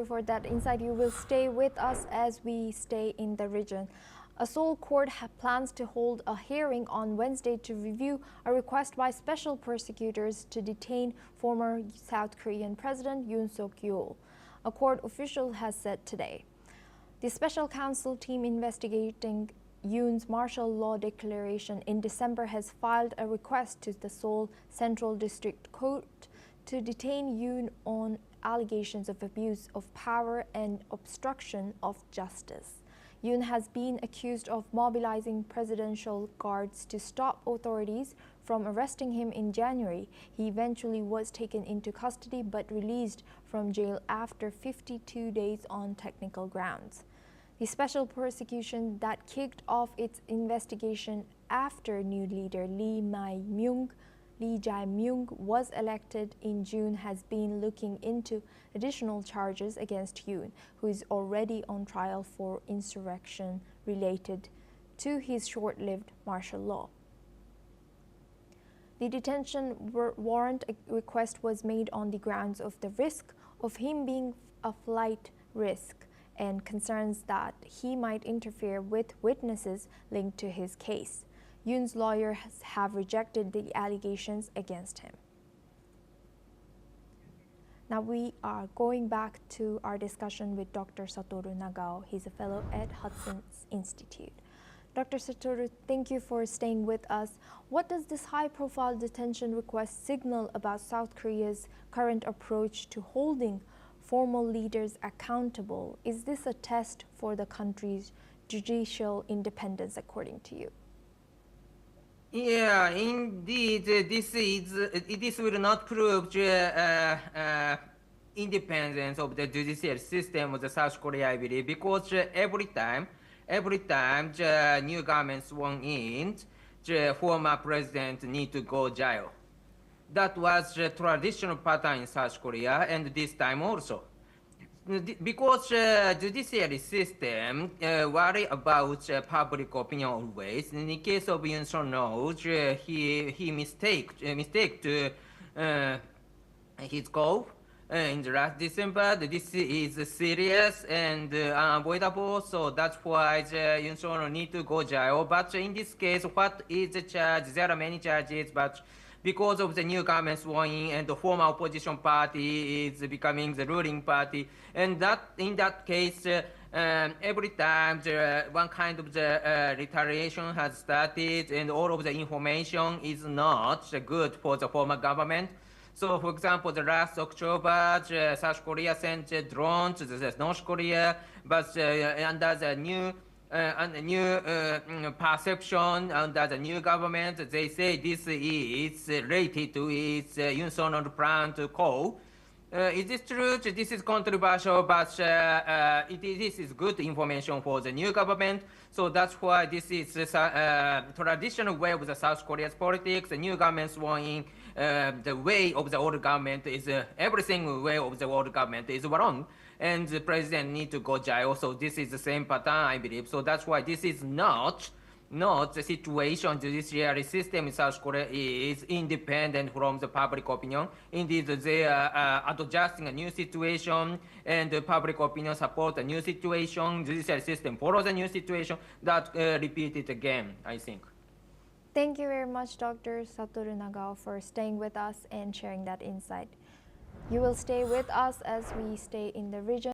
Satoru, for that insight. You will stay with us as we stay in the region. A Seoul court plans to hold a hearing on Wednesday to review a request by special prosecutors to detain former South Korean President Yoon Suk Yeol, a court official has said today. The special counsel team investigating Yoon's martial law declaration in December has filed a request to the Seoul Central District Court to detain Yoon on allegations of abuse of power and obstruction of justice. Yoon has been accused of mobilizing presidential guards to stop authorities from arresting him in January. He eventually was taken into custody but released from jail after 52 days on technical grounds. The special prosecution that kicked off its investigation after new leader Lee Jae-myung was elected in June has been looking into additional charges against Yoon, who is already on trial for insurrection related to his short-lived martial law. The detention warrant request was made on the grounds of the risk of him being a flight risk and concerns that he might interfere with witnesses linked to his case. Yoon's lawyers have rejected the allegations against him. Now we are going back to our discussion with Dr. Satoru Nagao. He's a fellow at Hudson's Institute. Dr. Satoru, thank you for staying with us. What does this high-profile detention request signal about South Korea's current approach to holding formal leaders accountable? Is this a test for the country's judicial independence, according to you? Yeah, indeed, this will not prove the independence of the judicial system of the South Korea, I believe, because every time the new government sworn in, the former president need to go jail. That was the traditional pattern in South Korea, and this time also. Because judiciary system worry about public opinion always. In the case of Yoon Suk Yeol, he mistake to his goal in the last December. This is serious and unavoidable, so that's why Yoon Suk Yeol need to go jail. But in this case, what is the charge? There are many charges, but because of the new government sworn in and the former opposition party is becoming the ruling party, and that in that case, every time one kind of the retaliation has started and all of the information is not good for the former government. So, for example, the last October, South Korea sent drones to North Korea, but under the new perception under the new government, they say this is related to its Yoon Suk Yeol plan to call. Is this true? This is controversial, but this is good information for the new government. So that's why this is traditional way of the South Korea's politics. The new government sworn in, the way of the old government is everything way of the old government is wrong, and the president need to go jail. So this is the same pattern, I believe. So that's why this is not the situation. Judiciary system in South Korea is independent from the public opinion. Indeed, they are adjusting a new situation, and the public opinion support a new situation. Judiciary system follows a new situation. That repeated again, I think. Thank you very much, Dr. Satoru Nagao, for staying with us and sharing that insight. You will stay with us as we stay in the region.